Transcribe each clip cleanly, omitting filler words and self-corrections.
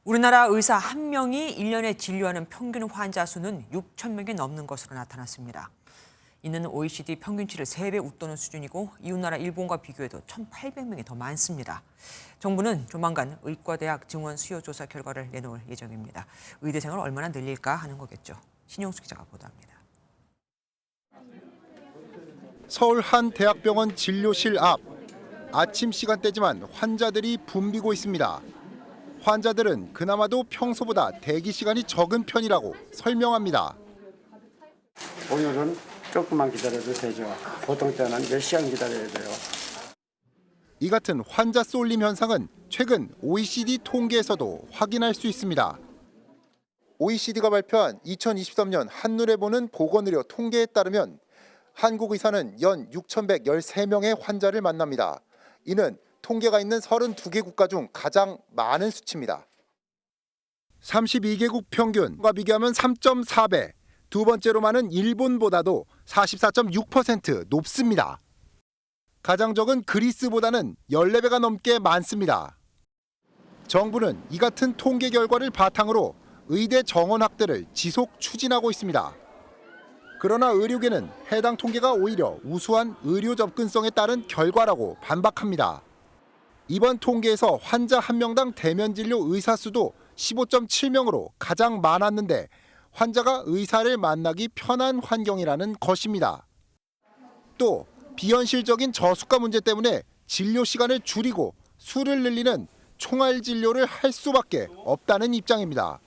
우리나라 의사 1명이 1년에 진료하는 평균 환자 수는 6천 명이 넘는 것으로 나타났습니다. 이는 OECD 평균치를 3배 웃도는 수준이고 이웃나라 일본과 비교해도 1,800명이 더 많습니다. 정부는 조만간 의과대학 증원 수요 조사 결과를 내놓을 예정입니다. 의대생을 얼마나 늘릴까 하는 거겠죠. 신용수 기자가 보도합니다. 서울 한 대학병원 진료실 앞. 아침 시간대지만 환자들이 붐비고 있습니다. 환자들은 그나마도 평소보다 대기 시간이 적은 편이라고 설명합니다. 오늘은 조금만 기다려도 되죠. 보통 때는 몇 시간 기다려야 돼요. 이 같은 환자 쏠림 현상은 최근 OECD 통계에서도 확인할 수 있습니다. OECD가 발표한 2023년 한눈에 보는 보건의료 통계에 따르면 한국 의사는 연 6,113명의 환자를 만납니다. 이는 통계가 있는 32개 국가 중 가장 많은 수치입니다. 32개국 평균과 비교하면 3.4배, 두 번째로 많은 일본보다도 44.6% 높습니다. 가장 적은 그리스보다는 14배가 넘게 많습니다. 정부는 이 같은 통계 결과를 바탕으로 의대 정원 확대를 지속 추진하고 있습니다. 그러나 의료계는 해당 통계가 오히려 우수한 의료 접근성에 따른 결과라고 반박합니다. 이번 통계에서 환자 1명당 대면 진료 의사 수도 15.7명으로 가장 많았는데 환자가 의사를 만나기 편한 환경이라는 것입니다. 또 비현실적인 저수가 문제 때문에 진료 시간을 줄이고 수를 늘리는 총알 진료를 할 수밖에 없다는 입장입니다.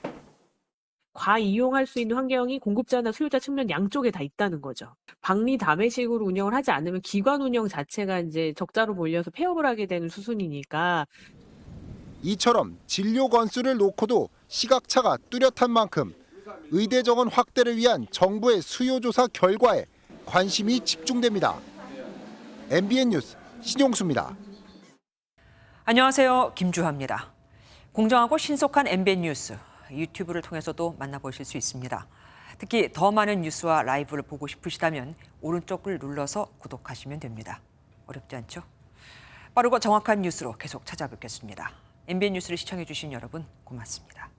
과이용할 수 있는 환경이 공급자나 수요자 측면 양쪽에 다 있다는 거죠. 박리담회식으로 운영을 하지 않으면 기관 운영 자체가 이제 적자로 몰려서 폐업을 하게 되는 수순이니까. 이처럼 진료 건수를 놓고도 시각차가 뚜렷한 만큼 의대 정원 확대를 위한 정부의 수요 조사 결과에 관심이 집중됩니다. MBN 뉴스 신용수입니다. 안녕하세요. 김주하입니다. 공정하고 신속한 MBN 뉴스. 유튜브를 통해서도 만나보실 수 있습니다. 특히 더 많은 뉴스와 라이브를 보고 싶으시다면 오른쪽을 눌러서 구독하시면 됩니다. 어렵지 않죠? 빠르고 정확한 뉴스로 계속 찾아뵙겠습니다. MBN 뉴스를 시청해주신 여러분 고맙습니다.